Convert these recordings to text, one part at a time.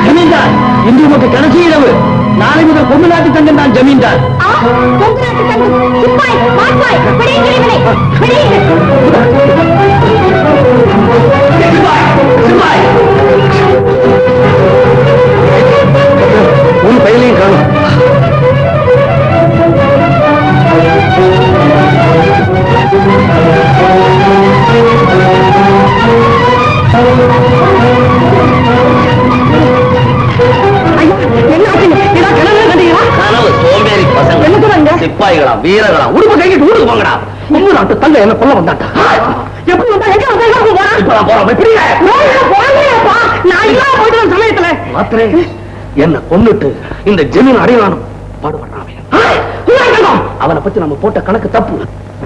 ஜமீன்தார், இன்று உமக்கு கடைசி இரவு. நாளை முதல் கொங்கு நாட்டு தங்கம் தான் ஜமீன்தார். கொங்கு நாட்டு தங்கம், சிப்பாய், மாப்பாய், பிடியுங்கள் இவனை, பிடியுங்கள். உன் பயிலையும் காணும். கனவு சோம்பேறி பசங்க, சிப்பாய்களா வீரர்களா, உடுப்பு கைக்கிட்டு ஊருக்கு போங்கடா. கொங்கு நாட்டு தங்க என்ன கொல்ல வந்தாட்டா? எப்படி வந்தா எங்க வந்தா இப்பதான் போறோம். எப்படி சமயத்துல மாத்திரே என்ன கொன்னுட்டு இந்த ஜமீன் அடையாளம் பாடுபடுறான். அவனை பத்தி நம்ம போட்ட கணக்கு தப்பு.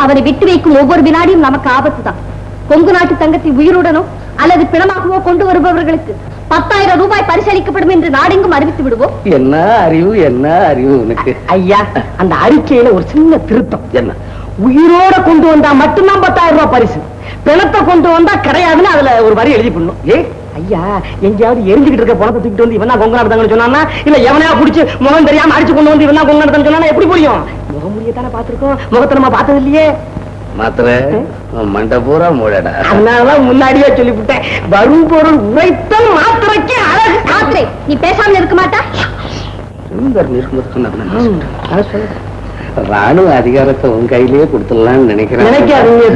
அவனை விட்டு வைக்கும் ஒவ்வொரு வினாடியும் நமக்கு ஆபத்து தான். கொங்கு நாட்டு தங்கத்தை உயிருடனோ அல்லது பிணமாகவோ கொண்டு வருபவர்களுக்கு 10,000 ரூபாய் பரிசளிக்கப்படும் என்று நாடெங்கும் அறிவித்து விடுவோம். என்ன அறிவு, என்ன அறிவு உனக்கு? ஐயா, அந்த அறிக்கையில ஒரு சின்ன திருத்தம். என்ன? உயிரோட கொண்டு வந்தா மட்டும்தான் 10,000 ரூபாய் பரிசு, பிணத்தை கொண்டு வந்தா கிடையாதுன்னு அதுல ஒரு வரி எழுதி பண்ணணும். ஐயா, எங்கேயாவது எரிஞ்சுக்கிட்டு இருக்க பணத்தை தூக்கிட்டு வந்து இவனா கொங்கு நாட்டு சொன்னா, இல்ல எவனையா புடிச்சு முகம் தெரியாம அடிச்சு கொண்டு வந்து இவனா கொங்கு நாட்டு சொன்னா எப்படி புரியும்? முகமுடியத்தானே பாத்துருக்கோம், முகத்தை நம்ம பார்த்தது இல்லையே. மாத்திர மண்டை பூரா மூடடா. அதனாலதான் முன்னாடியே சொல்லிவிட்டேன், வரும் பொருள் உரைத்தல் மாத்திரைக்கு அழகு. மாத்திரை, நீ பேசாமல் இருக்க மாட்டா? ராணுவ அதிகாரத்தை உன் கையிலேயே கொடுத்துடலாம்னு நினைக்கிறேன். நினைக்காதீங்க,